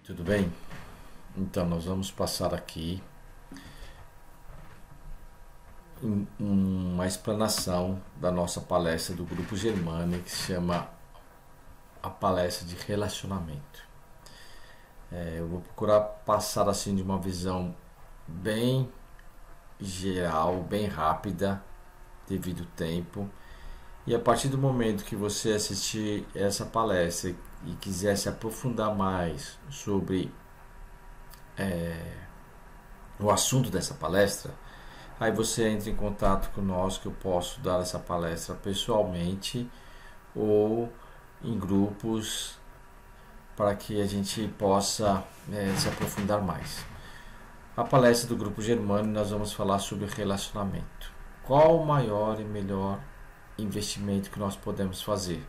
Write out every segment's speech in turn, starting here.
Tudo bem? Então, nós vamos passar aqui em uma explanação da nossa palestra do Grupo Germânia, que se chama a palestra de relacionamento. Eu vou procurar passar assim de uma visão bem geral, bem rápida, devido ao tempo. E a partir do momento que você assistir essa palestra e quiser se aprofundar mais sobre o assunto dessa palestra, aí você entra em contato conosco, que eu posso dar essa palestra pessoalmente ou em grupos para que a gente possa se aprofundar mais. A palestra do Grupo Germânia, nós vamos falar sobre relacionamento. Qual o maior e melhor investimento que nós podemos fazer?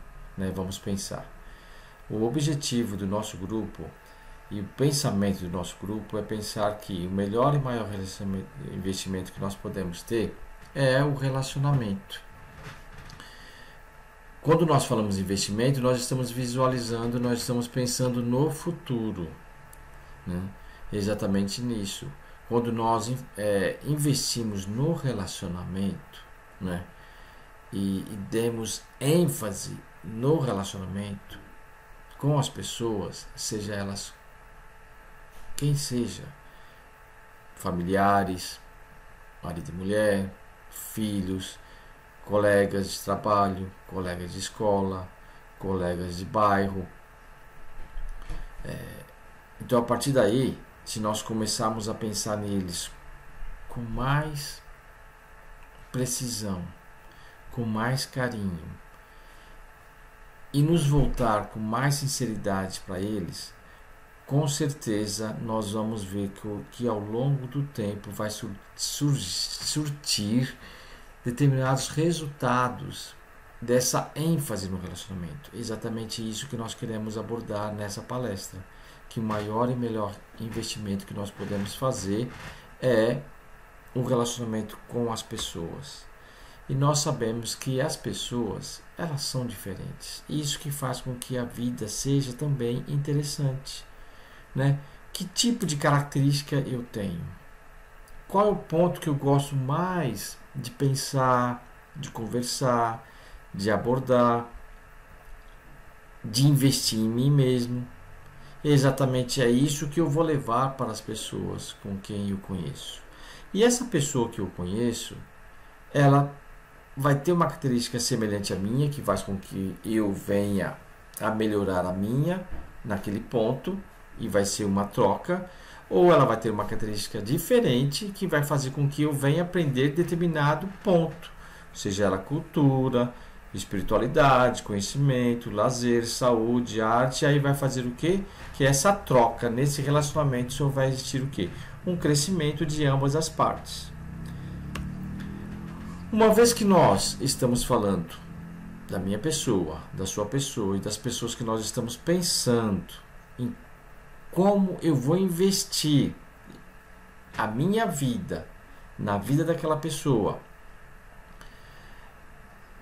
Vamos pensar. O objetivo do nosso grupo e o pensamento do nosso grupo é pensar que o melhor e maior investimento que nós podemos ter é o relacionamento. Quando nós falamos em investimento, nós estamos visualizando, nós estamos pensando no futuro, exatamente nisso. Quando nós investimos no relacionamento, e demos ênfase no relacionamento com as pessoas, seja elas quem seja, familiares, marido e mulher, filhos, colegas de trabalho, colegas de escola, colegas de bairro. Então, a partir daí, se nós começarmos a pensar neles com mais precisão, com mais carinho e nos voltar com mais sinceridade para eles, com certeza nós vamos ver que ao longo do tempo vai surtir determinados resultados dessa ênfase no relacionamento. Exatamente isso que nós queremos abordar nessa palestra, que o maior e melhor investimento que nós podemos fazer é o relacionamento com as pessoas. E nós sabemos que as pessoas, elas são diferentes. Isso que faz com que a vida seja também interessante. Que tipo de característica eu tenho? Qual é o ponto que eu gosto mais de pensar, de conversar, de abordar, de investir em mim mesmo? Exatamente é isso que eu vou levar para as pessoas com quem eu conheço. E essa pessoa que eu conheço, ela vai ter uma característica semelhante à minha, que faz com que eu venha a melhorar a minha naquele ponto, e vai ser uma troca, ou ela vai ter uma característica diferente, que vai fazer com que eu venha aprender determinado ponto, seja ela cultura, espiritualidade, conhecimento, lazer, saúde, arte. Aí vai fazer o quê? Que essa troca nesse relacionamento só vai existir o quê? Um crescimento de ambas as partes. Uma vez que nós estamos falando da minha pessoa, da sua pessoa e das pessoas que nós estamos pensando em como eu vou investir a minha vida na vida daquela pessoa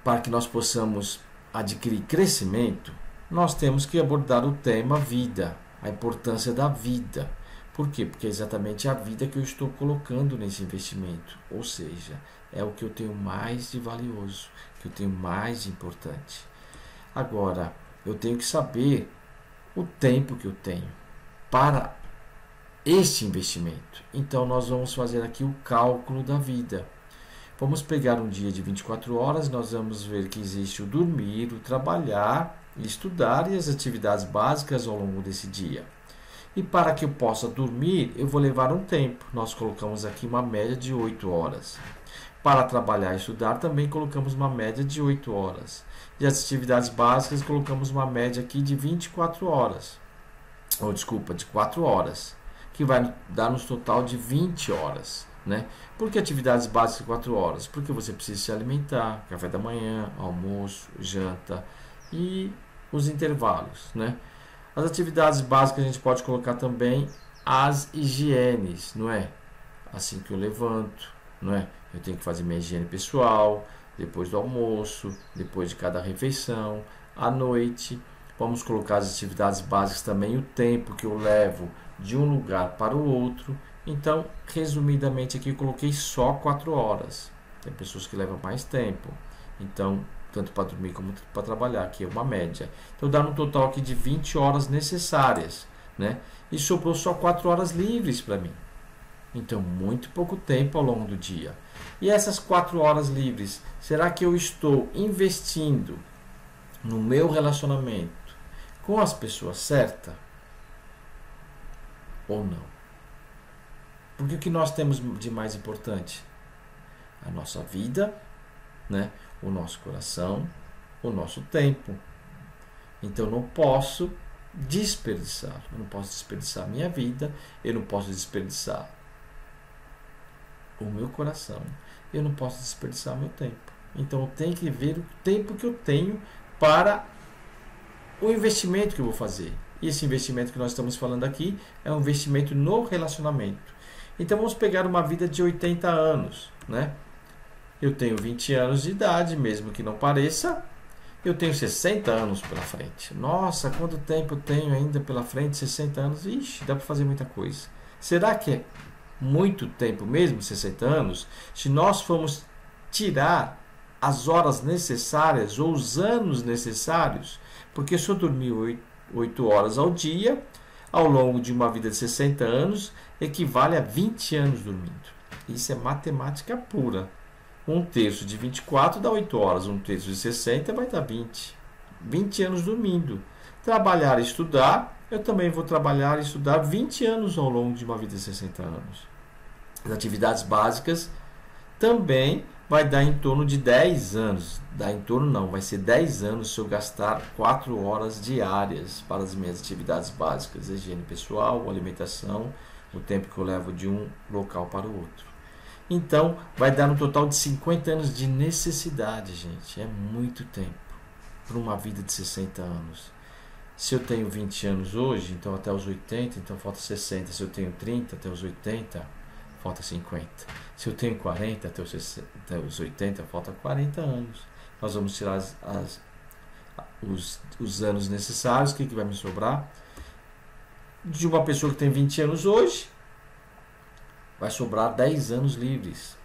para que nós possamos adquirir crescimento, nós temos que abordar o tema vida, a importância da vida. Por quê? Porque é exatamente a vida que eu estou colocando nesse investimento, ou seja, é o que eu tenho mais de valioso, que eu tenho mais de importante. Agora, eu tenho que saber o tempo que eu tenho para este investimento. Então, nós vamos fazer aqui o cálculo da vida. Vamos pegar um dia de 24 horas, nós vamos ver que existe o dormir, o trabalhar, estudar e as atividades básicas ao longo desse dia. E para que eu possa dormir, eu vou levar um tempo. Nós colocamos aqui uma média de 8 horas. Para trabalhar e estudar, também colocamos uma média de 8 horas. E as atividades básicas, colocamos uma média aqui de 24 horas. De 4 horas. Que vai dar um total de 20 horas. Por que atividades básicas de 4 horas? Porque você precisa se alimentar, café da manhã, almoço, janta e os intervalos. As atividades básicas a gente pode colocar também as higienes, assim que eu levanto, eu tenho que fazer minha higiene pessoal, depois do almoço, depois de cada refeição, à noite, Vamos colocar as atividades básicas também, o tempo que eu levo de um lugar para o outro. Então, resumidamente aqui eu coloquei só 4 horas. Tem pessoas que levam mais tempo. Então, tanto para dormir como para trabalhar, que é uma média. Então, dá um total aqui de 20 horas necessárias, né? E sobrou só 4 horas livres para mim. Então, muito pouco tempo ao longo do dia. E essas 4 horas livres, será que eu estou investindo no meu relacionamento com as pessoas certas ou não? Porque o que nós temos de mais importante? A nossa vida, né? O nosso coração, o nosso tempo. Então, eu não posso desperdiçar. Eu não posso desperdiçar a minha vida, eu não posso desperdiçar o meu coração, eu não posso desperdiçar meu tempo. Então eu tenho que ver o tempo que eu tenho para o investimento que eu vou fazer. E esse investimento que nós estamos falando aqui é um investimento no relacionamento. Então vamos pegar uma vida de 80 anos, né? Eu tenho 20 anos de idade, mesmo que não pareça. Eu tenho 60 anos pela frente. Nossa, quanto tempo eu tenho ainda pela frente? 60 anos. Ixi, dá para fazer muita coisa. Será que é muito tempo mesmo, 60 anos? Se nós formos tirar as horas necessárias ou os anos necessários, porque se eu dormir 8 horas ao dia, ao longo de uma vida de 60 anos, equivale a 20 anos dormindo. Isso é matemática pura. 1/3 de 24 dá 8 horas, 1/3 de 60 vai dar 20. 20 anos dormindo. Trabalhar e estudar, eu também vou trabalhar e estudar 20 anos ao longo de uma vida de 60 anos. As atividades básicas também vai dar em torno de 10 anos. Dá em torno não, vai ser 10 anos se eu gastar 4 horas diárias para as minhas atividades básicas, higiene pessoal, alimentação, o tempo que eu levo de um local para o outro. Então, vai dar um total de 50 anos de necessidade, gente. É muito tempo para uma vida de 60 anos. Se eu tenho 20 anos hoje, então até os 80, então falta 60. Se eu tenho 30, até os 80, falta 50. Se eu tenho 40, até os 80, falta 40 anos. Nós vamos tirar os anos necessários. O que vai me sobrar? De uma pessoa que tem 20 anos hoje, vai sobrar 10 anos livres.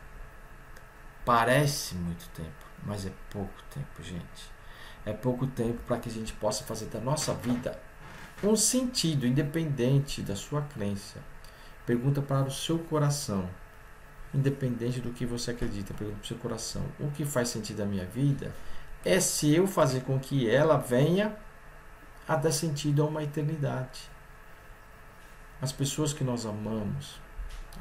Parece muito tempo, mas é pouco tempo, gente. É pouco tempo para que a gente possa fazer da nossa vida um sentido, independente da sua crença. Pergunta para o seu coração, independente do que você acredita, pergunta para o seu coração. O que faz sentido na minha vida é se eu fazer com que ela venha a dar sentido a uma eternidade. As pessoas que nós amamos,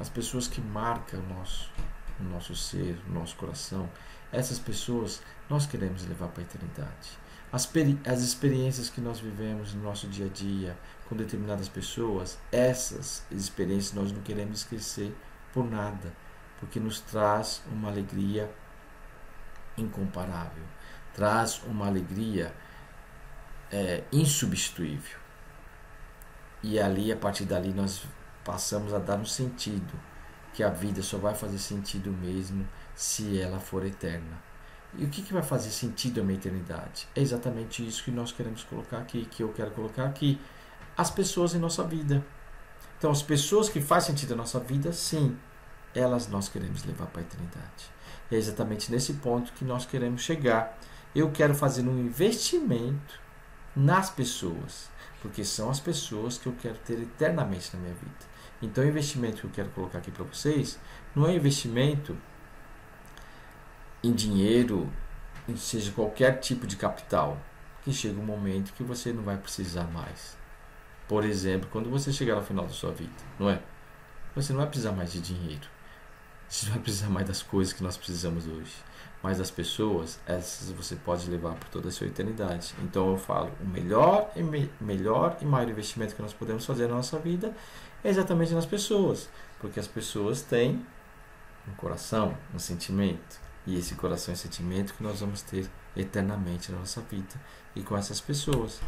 as pessoas que marcam o nosso ser, o nosso coração, essas pessoas nós queremos levar para a eternidade. As experiências que nós vivemos no nosso dia a dia com determinadas pessoas, essas experiências nós não queremos esquecer por nada, porque nos traz uma alegria incomparável, traz uma alegria insubstituível. E ali, a partir dali, nós passamos a dar um sentido, que a vida só vai fazer sentido mesmo se ela for eterna. E o que vai fazer sentido a minha eternidade? É exatamente isso que nós queremos colocar aqui, que eu quero colocar aqui. As pessoas em nossa vida. Então, as pessoas que fazem sentido na nossa vida, sim, elas nós queremos levar para a eternidade. É exatamente nesse ponto que nós queremos chegar. Eu quero fazer um investimento nas pessoas, porque são as pessoas que eu quero ter eternamente na minha vida. Então, o investimento que eu quero colocar aqui para vocês não é investimento em dinheiro, seja qualquer tipo de capital, que chega um momento que você não vai precisar mais. Por exemplo, quando você chegar ao final da sua vida, não é? Você não vai precisar mais de dinheiro. Você não vai precisar mais das coisas que nós precisamos hoje. Mas as pessoas, essas você pode levar por toda a sua eternidade. Então eu falo, o melhor e maior investimento que nós podemos fazer na nossa vida é exatamente nas pessoas. Porque as pessoas têm um coração, um sentimento. E esse coração e sentimento que nós vamos ter eternamente na nossa vida e com essas pessoas.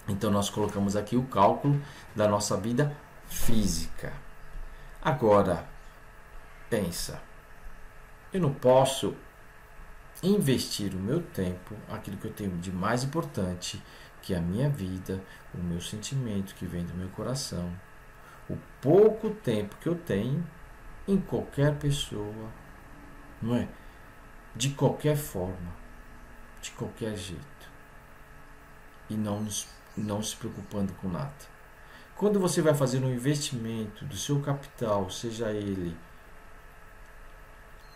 Então nós colocamos aqui o cálculo da nossa vida física. Agora, pensa, eu não posso investir o meu tempo, aquilo que eu tenho de mais importante, que a minha vida, o meu sentimento que vem do meu coração, o pouco tempo que eu tenho em qualquer pessoa, não é? De qualquer forma, de qualquer jeito. E não se preocupando com nada. Quando você vai fazer um investimento do seu capital, seja ele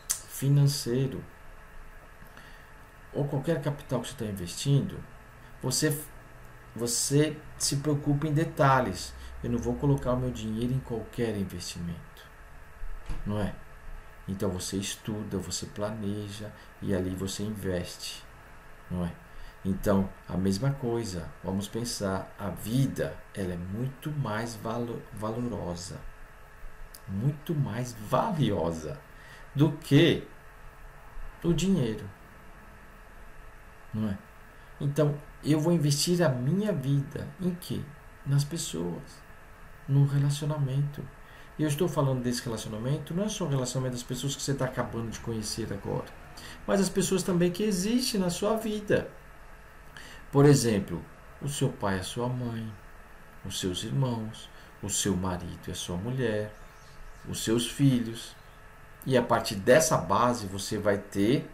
financeiro ou qualquer capital que você está investindo, você se preocupa em detalhes. Eu não vou colocar o meu dinheiro em qualquer investimento, não é? Então você estuda, você planeja e ali você investe, não é? Então, a mesma coisa, vamos pensar, a vida, ela é muito mais valorosa, muito mais valiosa do que o dinheiro, não é? Então, eu vou investir a minha vida em quê? Nas pessoas, no relacionamento. E eu estou falando desse relacionamento, não é só o relacionamento das pessoas que você está acabando de conhecer agora, mas as pessoas também que existem na sua vida. Por exemplo, o seu pai e a sua mãe, os seus irmãos, o seu marido e a sua mulher, os seus filhos. E a partir dessa base você vai ter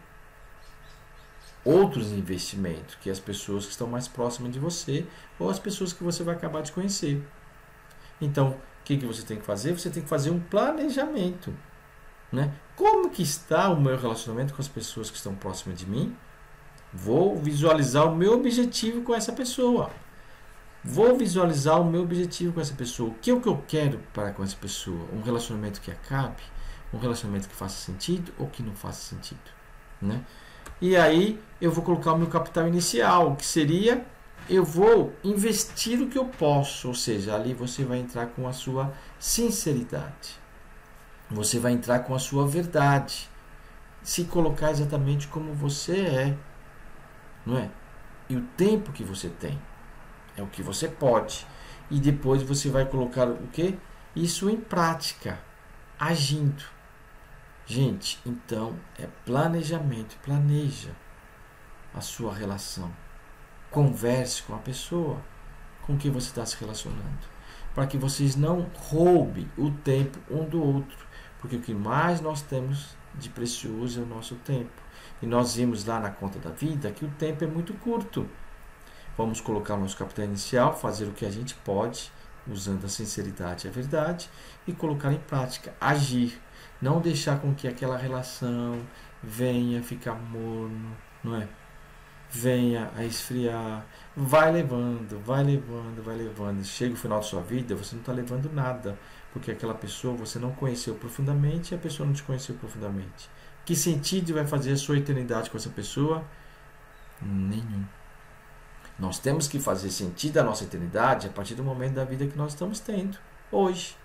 outros investimentos, que é as pessoas que estão mais próximas de você ou as pessoas que você vai acabar de conhecer. Então, o que você tem que fazer? Você tem que fazer um planejamento, né? Como que está o meu relacionamento com as pessoas que estão próximas de mim? Vou visualizar o meu objetivo com essa pessoa. Vou visualizar o meu objetivo com essa pessoa. O que é o que eu quero para com essa pessoa? Um relacionamento que acabe? Um relacionamento que faça sentido ou que não faça sentido, né? E aí eu vou colocar o meu capital inicial, que seria, eu vou investir o que eu posso, ou seja, ali você vai entrar com a sua sinceridade. Você vai entrar com a sua verdade. Se colocar exatamente como você é, não é? E o tempo que você tem é o que você pode. E depois você vai colocar o quê? Isso em prática, agindo. Gente, então é planejamento. Planeja a sua relação. Converse com a pessoa com quem você está se relacionando, para que vocês não roubem o tempo um do outro, porque o que mais nós temos de precioso é o nosso tempo. E nós vimos lá na conta da vida que o tempo é muito curto. Vamos colocar o nosso capital inicial, fazer o que a gente pode, usando a sinceridade e a verdade, e colocar em prática, agir. Não deixar com que aquela relação venha ficar morno, não é? Venha a esfriar. Vai levando, vai levando, vai levando. Chega o final da sua vida, você não está levando nada, porque aquela pessoa você não conheceu profundamente e a pessoa não te conheceu profundamente. Que sentido vai fazer a sua eternidade com essa pessoa? Nenhum. Nós temos que fazer sentido a nossa eternidade a partir do momento da vida que nós estamos tendo hoje.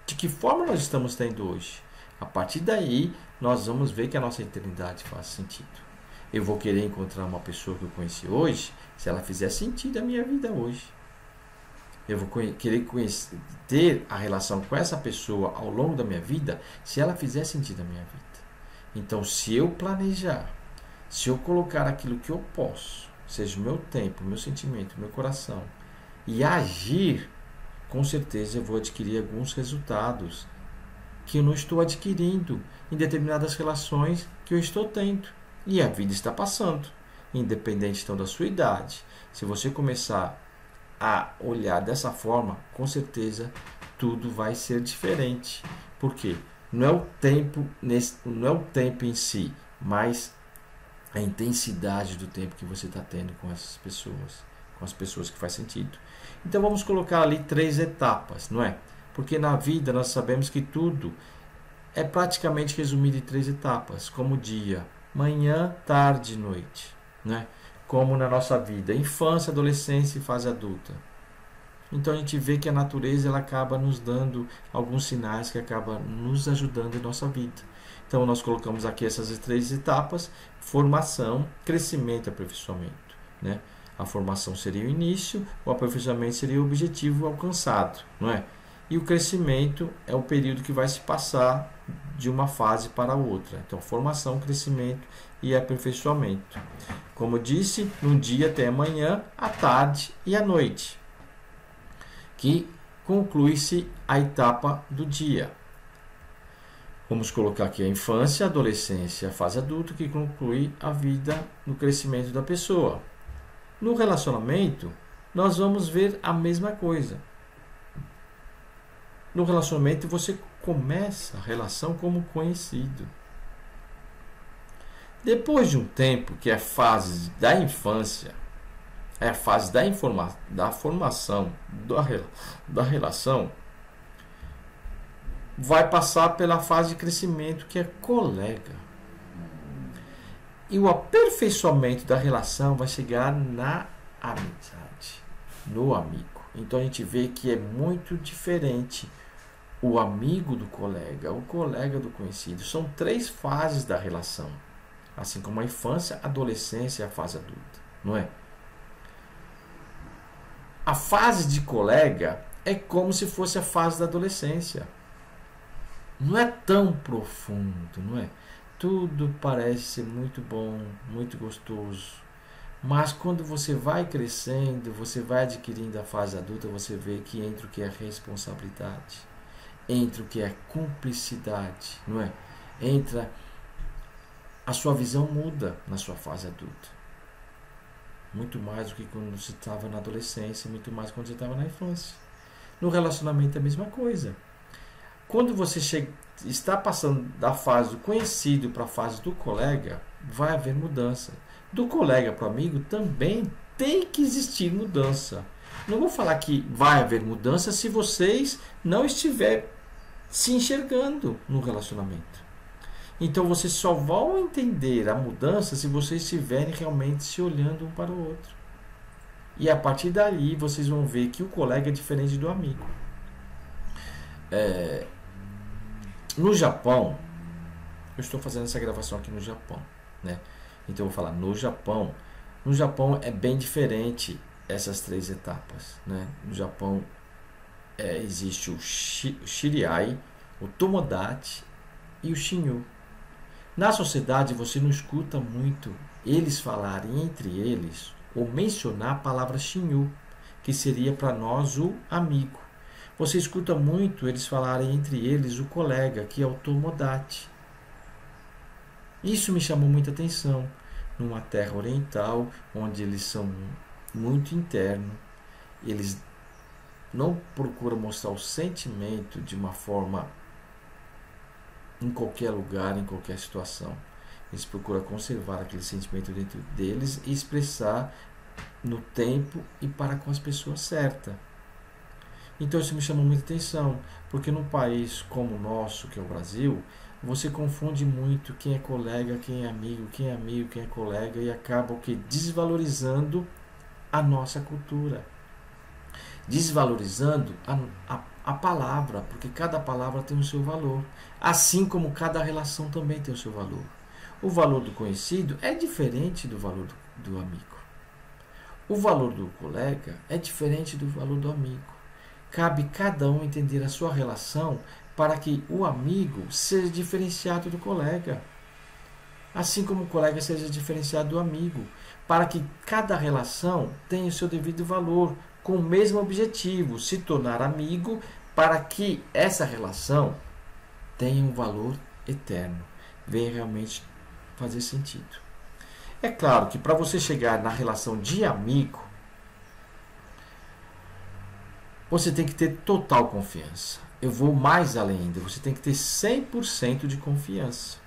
De que forma nós estamos tendo hoje? A partir daí, nós vamos ver que a nossa eternidade faz sentido. Eu vou querer encontrar uma pessoa que eu conheci hoje, se ela fizer sentido a minha vida hoje. Eu vou querer ter a relação com essa pessoa ao longo da minha vida, se ela fizer sentido a minha vida. Então, se eu planejar, se eu colocar aquilo que eu posso, seja o meu tempo, o meu sentimento, o meu coração, e agir, com certeza eu vou adquirir alguns resultados que eu não estou adquirindo em determinadas relações que eu estou tendo. E a vida está passando, independente então da sua idade. Se você começar a olhar dessa forma, com certeza tudo vai ser diferente. Por quê? Não é o tempo em si, mas a intensidade do tempo que você está tendo com essas pessoas, com as pessoas que faz sentido. Então vamos colocar ali 3 etapas, não é? Porque na vida nós sabemos que tudo é praticamente resumido em 3 etapas, como dia, manhã, tarde e noite, né? Como na nossa vida, infância, adolescência e fase adulta. Então a gente vê que a natureza ela acaba nos dando alguns sinais que acabam nos ajudando em nossa vida. Então nós colocamos aqui essas 3 etapas: formação, crescimento e aperfeiçoamento, né? A formação seria o início, o aperfeiçoamento seria o objetivo alcançado, não é? E o crescimento é o período que vai se passar de uma fase para outra. Então, formação, crescimento e aperfeiçoamento. Como eu disse, no dia tem a manhã, a tarde e a noite, que conclui-se a etapa do dia. Vamos colocar aqui a infância, a adolescência, a fase adulta, que conclui a vida no crescimento da pessoa. No relacionamento, nós vamos ver a mesma coisa. No relacionamento, você começa a relação como conhecido. Depois de um tempo, que é a fase da infância, é a fase da formação da relação, vai passar pela fase de crescimento, que é colega. E o aperfeiçoamento da relação vai chegar na amizade, no amigo. Então a gente vê que é muito diferente o amigo do colega, o colega do conhecido. São 3 fases da relação, assim como a infância, a adolescência e a fase adulta, não é? A fase de colega é como se fosse a fase da adolescência. Não é tão profundo, não é? Tudo parece ser muito bom, muito gostoso. Mas quando você vai crescendo, você vai adquirindo a fase adulta, você vê que entra o que é responsabilidade, entra o que é cumplicidade, não é? Entra, a sua visão muda na sua fase adulta. Muito mais do que quando você estava na adolescência, muito mais quando você estava na infância. No relacionamento é a mesma coisa. Quando você está passando da fase do conhecido para a fase do colega, vai haver mudança. Do colega para o amigo também tem que existir mudança. Não vou falar que vai haver mudança se vocês não estiverem se enxergando no relacionamento. Então vocês só vão entender a mudança se vocês estiverem realmente se olhando um para o outro. E a partir daí vocês vão ver que o colega é diferente do amigo. No Japão, eu estou fazendo essa gravação aqui no Japão, né? Então eu vou falar no Japão. No Japão é bem diferente essas 3 etapas, né? No Japão existe o Shiriai, o Tomodachi e o Shinyu. Na sociedade você não escuta muito eles falarem entre eles ou mencionar a palavra Shinyu, que seria para nós o amigo. Você escuta muito eles falarem entre eles o colega, que é o Tomodachi. Isso me chamou muita atenção. Numa terra oriental, onde eles são muito internos, eles não procuram mostrar o sentimento de uma forma em qualquer lugar, em qualquer situação. Eles procuram conservar aquele sentimento dentro deles e expressar no tempo e para com as pessoas certas. Então isso me chamou muita atenção, porque num país como o nosso, que é o Brasil, você confunde muito quem é colega, quem é amigo, quem é colega, e acaba o que? Desvalorizando a nossa cultura. Desvalorizando a palavra, porque cada palavra tem o seu valor, assim como cada relação também tem o seu valor. O valor do conhecido é diferente do valor do amigo. O valor do colega é diferente do valor do amigo. Cabe cada um entender a sua relação para que o amigo seja diferenciado do colega, assim como o colega seja diferenciado do amigo, para que cada relação tenha o seu devido valor, com o mesmo objetivo, se tornar amigo, para que essa relação tenha um valor eterno, venha realmente fazer sentido. É claro que para você chegar na relação de amigo, você tem que ter total confiança. Eu vou mais além ainda, você tem que ter 100% de confiança.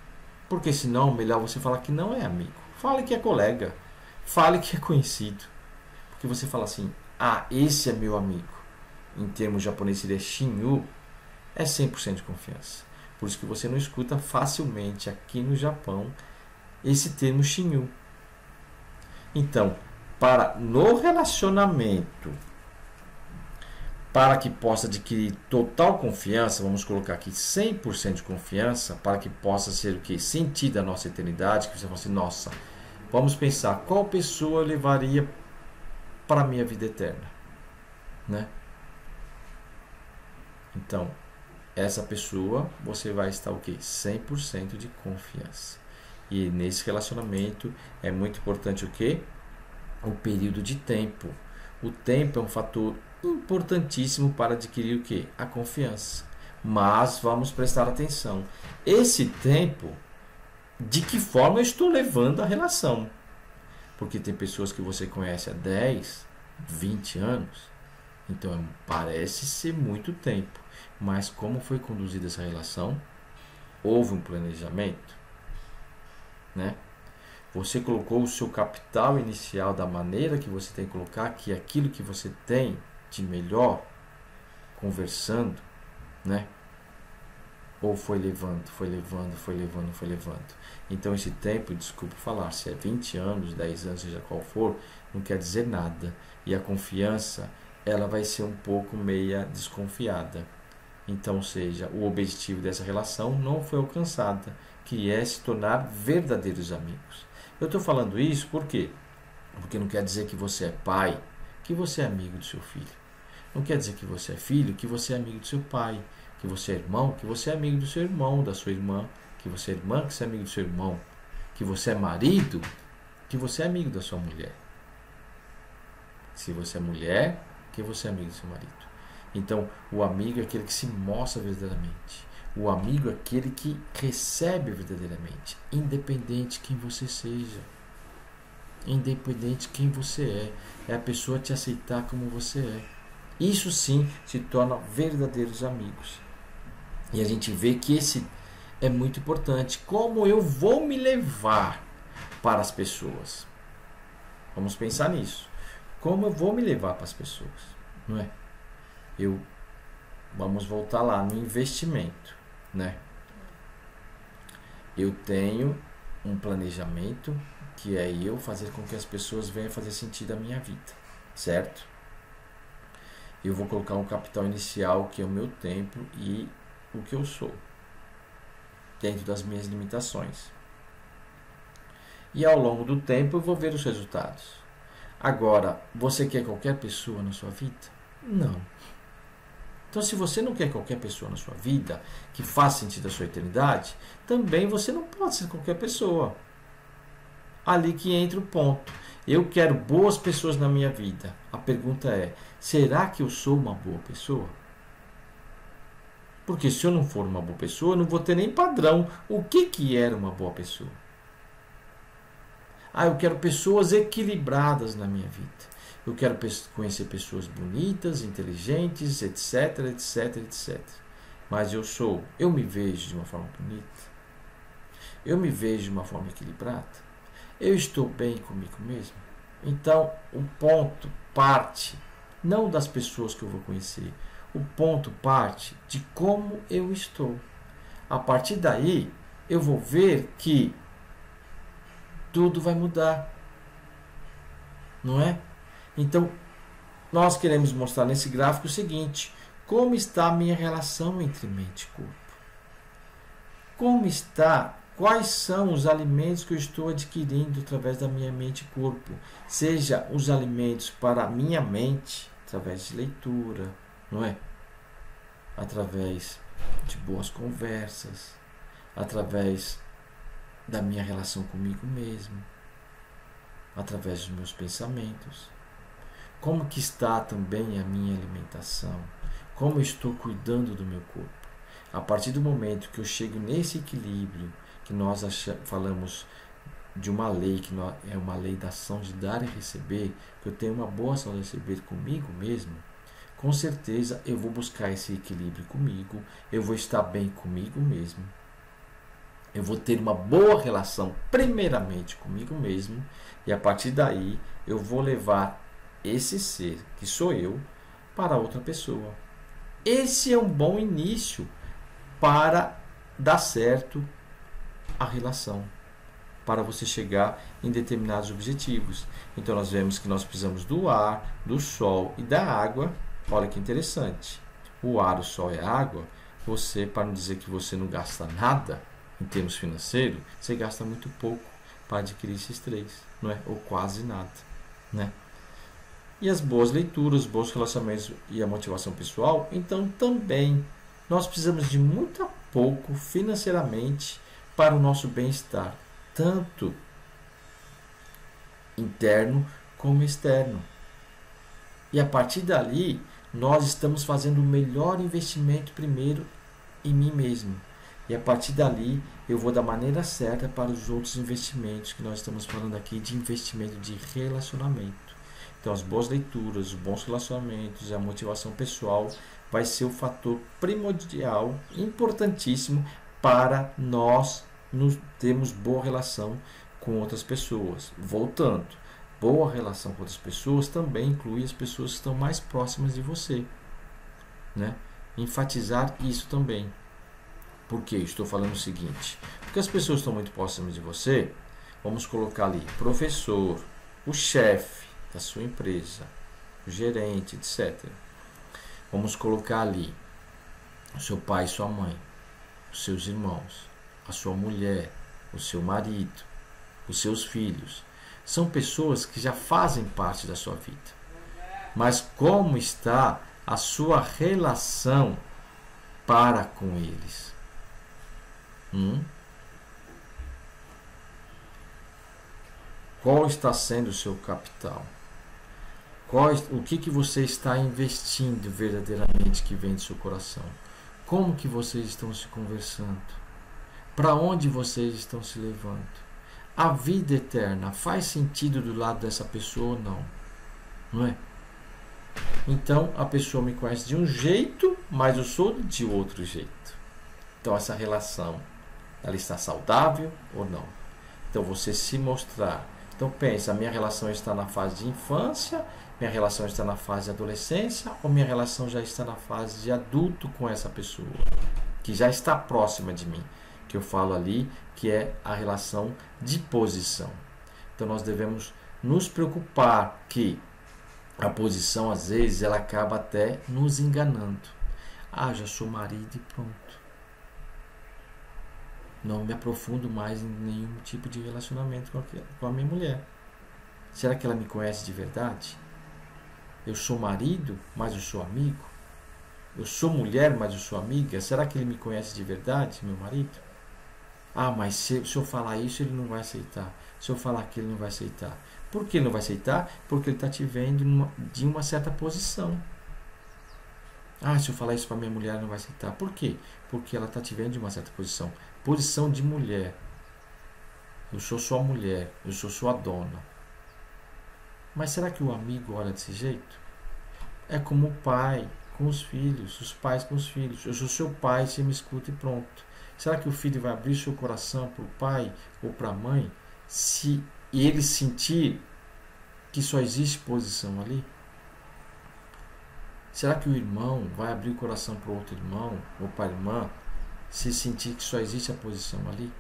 Porque senão, melhor você falar que não é amigo. Fale que é colega, fale que é conhecido. Porque você fala assim, esse é meu amigo. Em termos japoneses seria Shinyu, é 100% de confiança. Por isso que você não escuta facilmente aqui no Japão esse termo Shinyu. Então, no relacionamento, para que possa adquirir total confiança, vamos colocar aqui 100% de confiança, para que possa ser o que? Sentir da nossa eternidade, que você fala assim, nossa, vamos pensar, qual pessoa eu levaria para a minha vida eterna? Né? Então, essa pessoa, você vai estar o quê? 100% de confiança. E nesse relacionamento é muito importante o quê? O período de tempo. O tempo é um fator importantíssimo para adquirir o quê? A confiança. Mas vamos prestar atenção. Esse tempo, de que forma eu estou levando a relação? Porque tem pessoas que você conhece há 10, 20 anos, então parece ser muito tempo. Mas como foi conduzida essa relação? Houve um planejamento, né? Você colocou o seu capital inicial da maneira que você tem que colocar, que é aquilo que você tem de melhor, conversando, né? Ou foi levando, foi levando, foi levando, foi levando. Então esse tempo, desculpa falar, se é 20 anos, 10 anos, seja qual for, não quer dizer nada. E a confiança, ela vai ser um pouco meia desconfiada. Então, ou seja, o objetivo dessa relação não foi alcançado, que é se tornar verdadeiros amigos. Eu estou falando isso por quê? Porque não quer dizer que você é pai, que você é amigo do seu filho. Não quer dizer que você é filho, que você é amigo do seu pai. Que você é irmão, que você é amigo do seu irmão, da sua irmã. Que você é irmã, que você é amigo do seu irmão. Que você é marido, que você é amigo da sua mulher. Se você é mulher, que você é amigo do seu marido. Então, o amigo é aquele que se mostra verdadeiramente. O amigo é aquele que recebe verdadeiramente, independente de quem você seja. Independente de quem você é. É a pessoa te aceitar como você é. Isso sim se torna verdadeiros amigos. E a gente vê que esse é muito importante. Como eu vou me levar para as pessoas? Vamos pensar nisso. Como eu vou me levar para as pessoas? Não é? Vamos voltar lá no investimento, né? Eu tenho um planejamento que é eu fazer com que as pessoas venham fazer sentido a minha vida, certo? Eu vou colocar um capital inicial que é o meu tempo e o que eu sou, dentro das minhas limitações. E ao longo do tempo eu vou ver os resultados. Agora, você quer qualquer pessoa na sua vida? Não. Então, se você não quer qualquer pessoa na sua vida que faça sentido a sua eternidade, também você não pode ser qualquer pessoa. Ali que entra o ponto. Eu quero boas pessoas na minha vida. A pergunta é, será que eu sou uma boa pessoa? Porque se eu não for uma boa pessoa, eu não vou ter nem padrão. O que era uma boa pessoa? Eu quero pessoas equilibradas na minha vida. Eu quero conhecer pessoas bonitas, inteligentes, etc, etc, etc. Mas eu me vejo de uma forma bonita. Eu me vejo de uma forma equilibrada. Eu estou bem comigo mesmo. Então, o ponto parte não das pessoas que eu vou conhecer. O ponto parte de como eu estou. A partir daí, eu vou ver que tudo vai mudar. Não é? Então, nós queremos mostrar nesse gráfico o seguinte: como está a minha relação entre mente e corpo? Como está? Quais são os alimentos que eu estou adquirindo através da minha mente e corpo? Seja os alimentos para a minha mente, através de leitura, não é? Através de boas conversas, através da minha relação comigo mesmo, através dos meus pensamentos. Como que está também a minha alimentação? Como eu estou cuidando do meu corpo? A partir do momento que eu chego nesse equilíbrio, que nós falamos de uma lei, que é uma lei da ação de dar e receber, que eu tenho uma boa ação de receber comigo mesmo, com certeza eu vou buscar esse equilíbrio comigo, eu vou estar bem comigo mesmo, eu vou ter uma boa relação primeiramente comigo mesmo, e a partir daí eu vou levar esse ser, que sou eu, para outra pessoa. Esse é um bom início para dar certo a relação, para você chegar em determinados objetivos. Então nós vemos que nós precisamos do ar, do sol e da água. Olha que interessante. O ar, o sol e a água, você, para não dizer que você não gasta nada em termos financeiros, você gasta muito pouco para adquirir esses três, não é? Ou quase nada, né? E as boas leituras, os bons relacionamentos e a motivação pessoal, então também nós precisamos de muito pouco financeiramente para o nosso bem-estar, tanto interno como externo. E a partir dali, nós estamos fazendo o melhor investimento primeiro em mim mesmo. E a partir dali, eu vou da maneira certa para os outros investimentos que nós estamos falando aqui de investimento de relacionamento. Então, as boas leituras, os bons relacionamentos e a motivação pessoal vai ser o fator primordial, importantíssimo para nós termos boa relação com outras pessoas. Voltando, boa relação com outras pessoas também inclui as pessoas que estão mais próximas de você, né? Enfatizar isso também. Por que estou falando o seguinte? Porque as pessoas estão muito próximas de você, vamos colocar ali, professor, o chefe da sua empresa, o gerente, etc. Vamos colocar ali o seu pai e sua mãe, os seus irmãos, a sua mulher, o seu marido, os seus filhos. São pessoas que já fazem parte da sua vida. Mas como está a sua relação para com eles? Qual está sendo o seu capital? O que você está investindo verdadeiramente que vem do seu coração? Como que vocês estão se conversando? Para onde vocês estão se levando? A vida eterna faz sentido do lado dessa pessoa ou não? Não é? Então, a pessoa me conhece de um jeito, mas eu sou de outro jeito. Então, essa relação, ela está saudável ou não? Então, você se mostrar. Então, pensa, a minha relação está na fase de infância, minha relação está na fase de adolescência, ou minha relação já está na fase de adulto com essa pessoa, que já está próxima de mim, que eu falo ali, que é a relação de posição. Então, nós devemos nos preocupar que a posição, às vezes, ela acaba até nos enganando. Ah, já sou marido e pronto. Não me aprofundo mais em nenhum tipo de relacionamento com a minha mulher. Será que ela me conhece de verdade? Eu sou marido, mas eu sou amigo? Eu sou mulher, mas eu sou amiga? Será que ele me conhece de verdade, meu marido? Ah, mas se eu falar isso, ele não vai aceitar. Se eu falar aquilo, ele não vai aceitar. Por que ele não vai aceitar? Porque ele está te vendo de uma certa posição. Ah, se eu falar isso para minha mulher, ela não vai aceitar. Por quê? Porque ela está te vendo de uma certa posição. Posição de mulher. Eu sou sua mulher, eu sou sua dona. Mas será que o amigo olha desse jeito? É como o pai com os filhos, os pais com os filhos. Eu sou seu pai, você me escuta e pronto. Será que o filho vai abrir seu coração para o pai ou para a mãe se ele sentir que só existe posição ali? Será que o irmão vai abrir o coração para o outro irmão ou para a irmã se sentir que só existe a posição ali?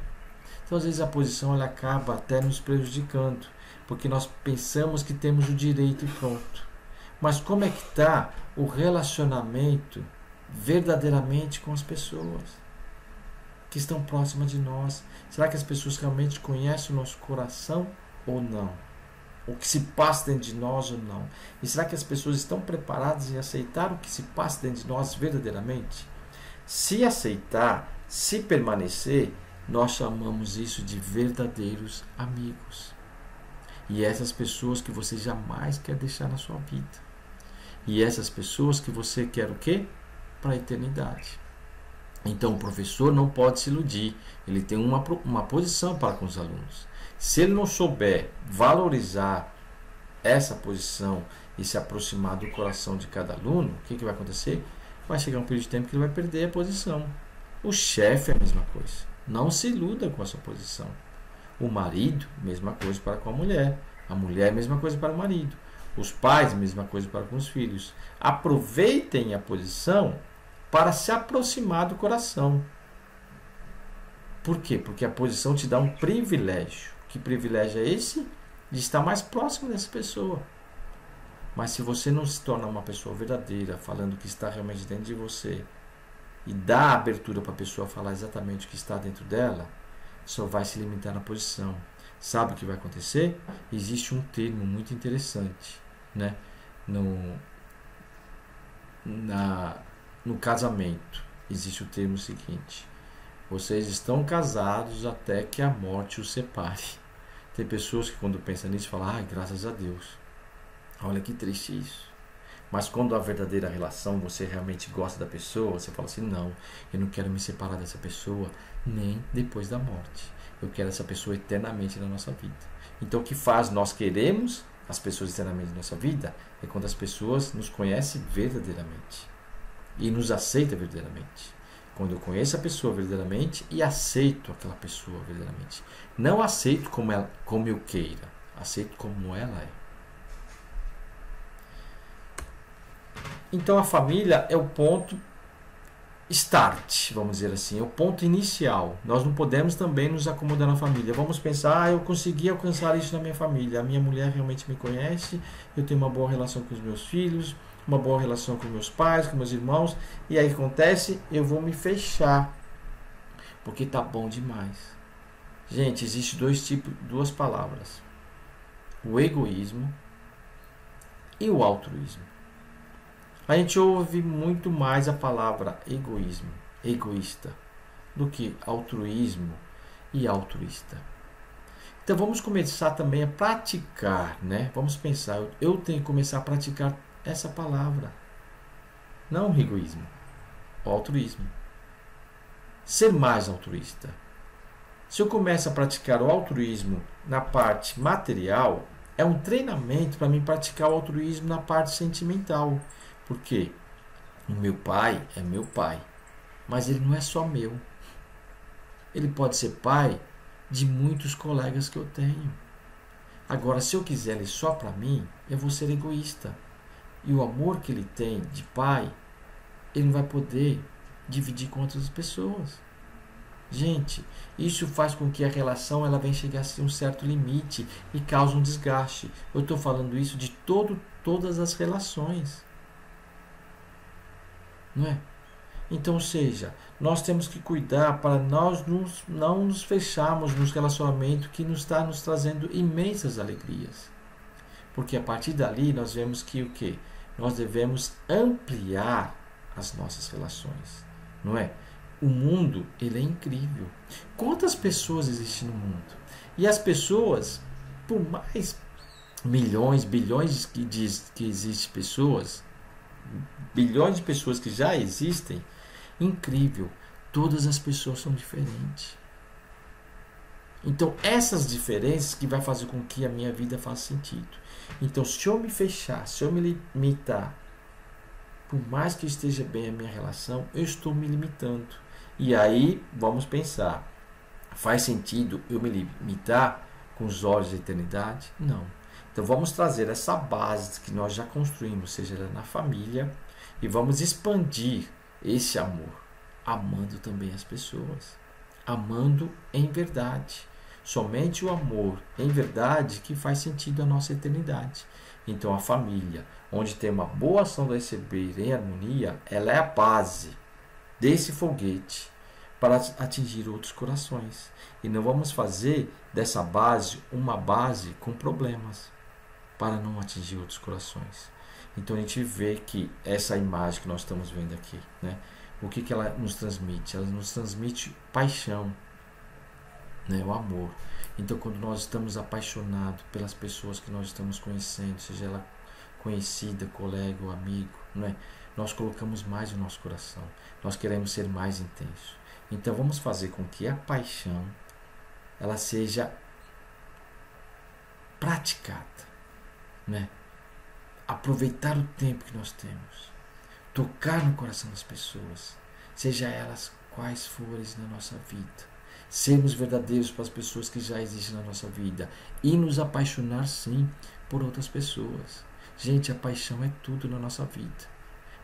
Então, às vezes, a posição ela acaba até nos prejudicando, porque nós pensamos que temos o direito e pronto. Mas como é que está o relacionamento verdadeiramente com as pessoas que estão próximas de nós? Será que as pessoas realmente conhecem o nosso coração ou não? O que se passa dentro de nós ou não? E será que as pessoas estão preparadas em aceitar o que se passa dentro de nós verdadeiramente? Se aceitar, se permanecer, nós chamamos isso de verdadeiros amigos. E essas pessoas que você jamais quer deixar na sua vida. E essas pessoas que você quer o quê? Para a eternidade. Então o professor não pode se iludir. Ele tem uma posição para com os alunos. Se ele não souber valorizar essa posição e se aproximar do coração de cada aluno, o que vai acontecer? Vai chegar um período de tempo que ele vai perder a posição. O chefe é a mesma coisa. Não se iluda com a sua posição. O marido, mesma coisa para com a mulher. A mulher, mesma coisa para o marido. Os pais, mesma coisa para com os filhos. Aproveitem a posição para se aproximar do coração. Por quê? Porque a posição te dá um privilégio. Que privilégio é esse? De estar mais próximo dessa pessoa. Mas se você não se torna uma pessoa verdadeira, falando o que está realmente dentro de você, e dá abertura para a pessoa falar exatamente o que está dentro dela, só vai se limitar na posição. Sabe o que vai acontecer? Existe um termo muito interessante, né? no, no casamento, existe o termo seguinte: vocês estão casados até que a morte os separe. Tem pessoas que quando pensam nisso falam, graças a Deus. Olha que triste isso. Mas quando a verdadeira relação, você realmente gosta da pessoa, você fala assim, não, eu não quero me separar dessa pessoa nem depois da morte. Eu quero essa pessoa eternamente na nossa vida. Então o que faz nós queremos as pessoas eternamente na nossa vida é quando as pessoas nos conhecem verdadeiramente e nos aceitam verdadeiramente. Quando eu conheço a pessoa verdadeiramente e aceito aquela pessoa verdadeiramente. Não aceito como eu queira, aceito como ela é. Então a família é o ponto start, vamos dizer assim, é o ponto inicial. Nós não podemos também nos acomodar na família. Vamos pensar, eu consegui alcançar isso na minha família. A minha mulher realmente me conhece, eu tenho uma boa relação com os meus filhos, uma boa relação com meus pais, com meus irmãos, e aí acontece, eu vou me fechar, porque tá bom demais. Gente, existe duas palavras: o egoísmo e o altruísmo. A gente ouve muito mais a palavra egoísmo, egoísta, do que altruísmo e altruísta. Então vamos começar também a praticar, né? Vamos pensar, eu tenho que começar a praticar essa palavra. Não o egoísmo, o altruísmo. Ser mais altruísta. Se eu começo a praticar o altruísmo na parte material, é um treinamento para mim praticar o altruísmo na parte sentimental. Porque o meu pai é meu pai, mas ele não é só meu. Ele pode ser pai de muitos colegas que eu tenho. Agora, se eu quiser ele só para mim, eu vou ser egoísta. E o amor que ele tem de pai, ele não vai poder dividir com outras pessoas. Gente, isso faz com que a relação ela venha chegar a um certo limite e causa um desgaste. Eu estou falando isso de todas as relações. Não é? Então, ou seja, nós temos que cuidar para nós não nos fecharmos nos relacionamentos que nos está nos trazendo imensas alegrias. Porque a partir dali nós vemos que o quê? Nós devemos ampliar as nossas relações. Não é? O mundo, ele é incrível. Quantas pessoas existem no mundo? E as pessoas, por mais milhões, bilhões que existem pessoas, bilhões de pessoas que já existem, incrível, todas as pessoas são diferentes. Então essas diferenças que vai fazer com que a minha vida faça sentido. Então se eu me fechar, se eu me limitar, por mais que esteja bem a minha relação, eu estou me limitando. E aí vamos pensar, faz sentido eu me limitar com os olhos da eternidade? Não. Então vamos trazer essa base que nós já construímos, seja na família, e vamos expandir esse amor, amando também as pessoas, amando em verdade. Somente o amor em verdade que faz sentido a nossa eternidade. Então a família, onde tem uma boa ação do receber em harmonia, ela é a base desse foguete para atingir outros corações. E não vamos fazer dessa base uma base com problemas, para não atingir outros corações. Então a gente vê que essa imagem que nós estamos vendo aqui, né? O que ela nos transmite? Ela nos transmite paixão, né? O amor. Então quando nós estamos apaixonados pelas pessoas que nós estamos conhecendo, seja ela conhecida, colega ou amigo, né? Nós colocamos mais no nosso coração. Nós queremos ser mais intensos. Então vamos fazer com que a paixão ela seja praticada. Né? Aproveitar o tempo que nós temos, tocar no coração das pessoas, seja elas quais forem na nossa vida, sermos verdadeiros para as pessoas que já existem na nossa vida e nos apaixonar sim por outras pessoas. Gente, a paixão é tudo na nossa vida.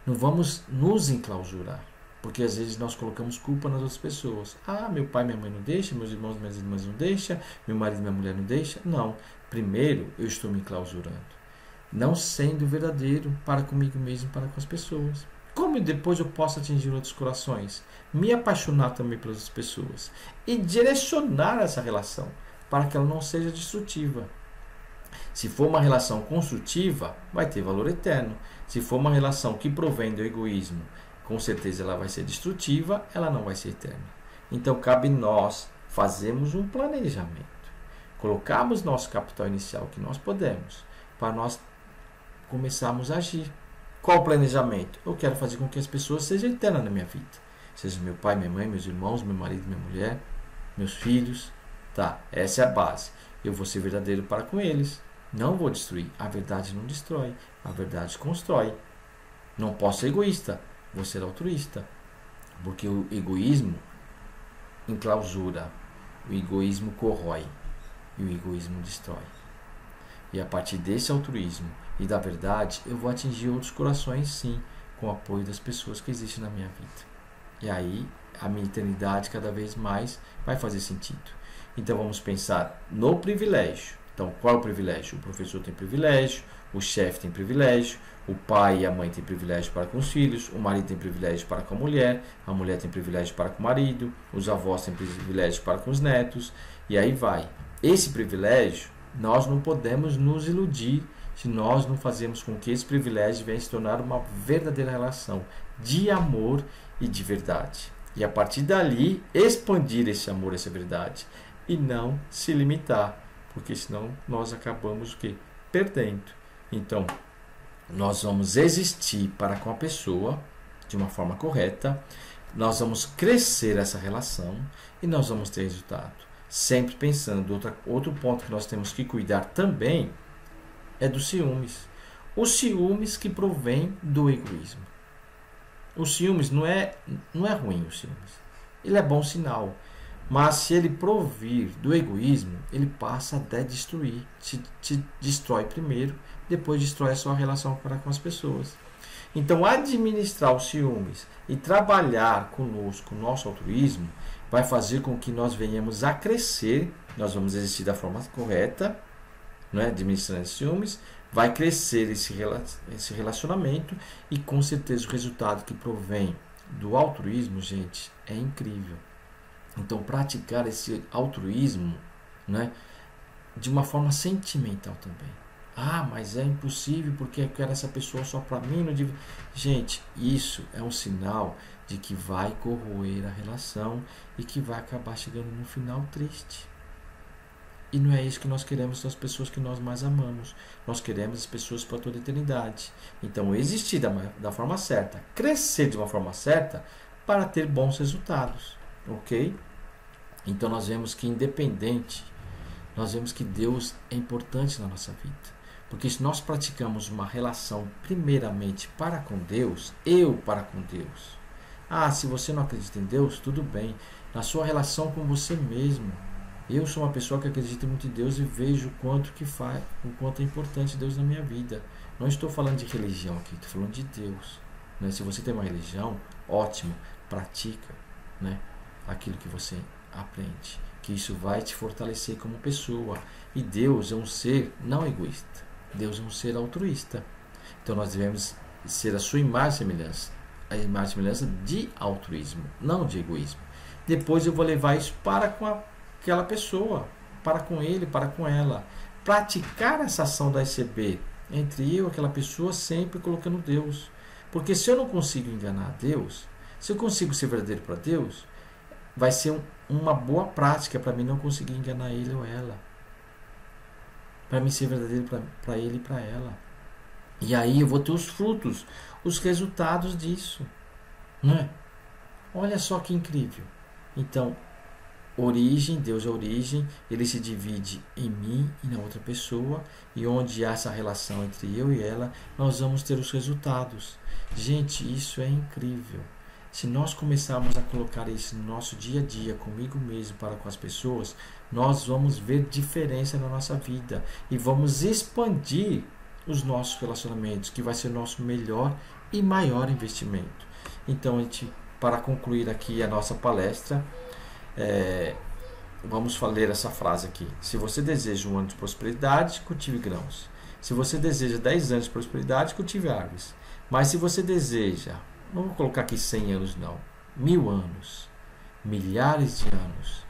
Não vamos nos enclausurar, porque às vezes nós colocamos culpa nas outras pessoas. Meu pai e minha mãe não deixam, meus irmãos e minhas irmãs não deixam, meu marido e minha mulher não deixam. Não, primeiro eu estou me enclausurando, não sendo verdadeiro para comigo mesmo, para com as pessoas. Como depois eu posso atingir outros corações? Me apaixonar também pelas pessoas e direcionar essa relação para que ela não seja destrutiva. Se for uma relação construtiva, vai ter valor eterno. Se for uma relação que provém do egoísmo, com certeza ela vai ser destrutiva, ela não vai ser eterna. Então cabe nós fazermos um planejamento, colocarmos nosso capital inicial que nós podemos, para nós começarmos a agir. Qual o planejamento? Eu quero fazer com que as pessoas sejam eternas na minha vida. Seja meu pai, minha mãe, meus irmãos, meu marido, minha mulher, meus filhos. Tá, essa é a base. Eu vou ser verdadeiro para com eles. Não vou destruir. A verdade não destrói. A verdade constrói. Não posso ser egoísta. Vou ser altruísta. Porque o egoísmo enclausura. O egoísmo corrói. E o egoísmo destrói. E a partir desse altruísmo e da verdade, eu vou atingir outros corações, sim, com o apoio das pessoas que existem na minha vida. E aí, a minha eternidade cada vez mais vai fazer sentido. Então, vamos pensar no privilégio. Então, qual é o privilégio? O professor tem privilégio, o chefe tem privilégio, o pai e a mãe têm privilégio para com os filhos, o marido tem privilégio para com a mulher tem privilégio para com o marido, os avós têm privilégio para com os netos, e aí vai. Esse privilégio, nós não podemos nos iludir se nós não fazemos com que esse privilégio venha se tornar uma verdadeira relação de amor e de verdade. E a partir dali, expandir esse amor, essa verdade. E não se limitar, porque senão nós acabamos o quê? Perdendo. Então, nós vamos existir para com a pessoa de uma forma correta, nós vamos crescer essa relação e nós vamos ter resultado. Sempre pensando, outro ponto que nós temos que cuidar também é dos ciúmes. Os ciúmes que provém do egoísmo. Os ciúmes não é ruim, os ciúmes. Ele é bom sinal. Mas se ele provir do egoísmo, ele passa a destruir. Te destrói primeiro, depois destrói a sua relação com as pessoas. Então, administrar os ciúmes e trabalhar conosco o nosso altruísmo vai fazer com que nós venhamos a crescer. Nós vamos existir da forma correta, né? Administrando os ciúmes, vai crescer esse relacionamento e com certeza o resultado que provém do altruísmo, gente, é incrível. Então, praticar esse altruísmo, né, de uma forma sentimental também. Ah, mas é impossível porque eu quero essa pessoa só para mim. Gente, isso é um sinal de que vai corroer a relação e que vai acabar chegando no final triste. E não é isso que nós queremos das pessoas que nós mais amamos. Nós queremos as pessoas para toda a eternidade. Então, existir da forma certa, crescer de uma forma certa para ter bons resultados. Ok? Então, nós vemos que nós vemos que Deus é importante na nossa vida. Porque se nós praticamos uma relação primeiramente para com Deus, eu para com Deus. Ah, se você não acredita em Deus, tudo bem. Na sua relação com você mesmo. Eu sou uma pessoa que acredita muito em Deus e vejo o quanto é importante Deus na minha vida. Não estou falando de religião aqui, estou falando de Deus. Né? Se você tem uma religião, ótimo, pratica, né, aquilo que você aprende. Que isso vai te fortalecer como pessoa. E Deus é um ser não egoísta. Deus é um ser altruísta. Então nós devemos ser a sua imagem e semelhança. A imagem e semelhança de altruísmo, não de egoísmo. Depois eu vou levar isso para com aquela pessoa, para com ele, para com ela. Praticar essa ação da ECB entre eu e aquela pessoa, sempre colocando Deus. Porque se eu não consigo enganar Deus, se eu consigo ser verdadeiro para Deus, vai ser uma boa prática para mim não conseguir enganar ele ou ela. Para mim ser verdadeiro para ele e para ela. E aí eu vou ter os frutos, os resultados disso. Não é? Olha só que incrível. Então, origem, Deus é origem, ele se divide em mim e na outra pessoa, e onde há essa relação entre eu e ela, nós vamos ter os resultados. Gente, isso é incrível. Se nós começarmos a colocar isso no nosso dia a dia, comigo mesmo, para com as pessoas, nós vamos ver diferença na nossa vida e vamos expandir os nossos relacionamentos, que vai ser o nosso melhor e maior investimento. Então, para concluir aqui a nossa palestra, vamos ler essa frase aqui. Se você deseja um ano de prosperidade, cultive grãos. Se você deseja 10 anos de prosperidade, cultive árvores. Mas se você deseja, não vou colocar aqui 100 anos não, 1000 anos, milhares de anos,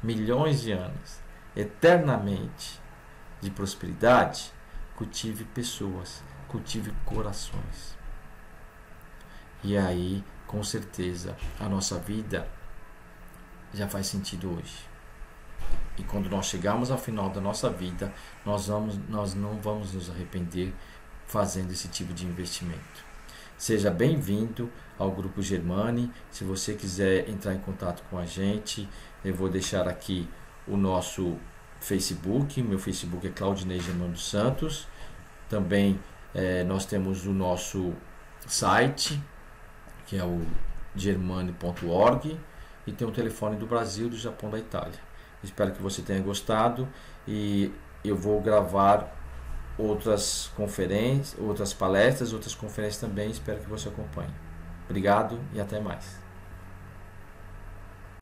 milhões de anos, eternamente, de prosperidade, cultive pessoas, cultive corações. E aí, com certeza, a nossa vida já faz sentido hoje. E quando nós chegarmos ao final da nossa vida, nós não vamos nos arrepender fazendo esse tipo de investimento. Seja bem-vindo ao Grupo Germani. Se você quiser entrar em contato com a gente, eu vou deixar aqui o nosso Facebook. Meu Facebook é Claudinei Germano dos Santos. Também nós temos o nosso site, que é o germani.org, e tem o telefone do Brasil, do Japão, da Itália. Espero que você tenha gostado e eu vou gravar outras conferências, outras palestras, outras conferências também. Espero que você acompanhe. Obrigado e até mais.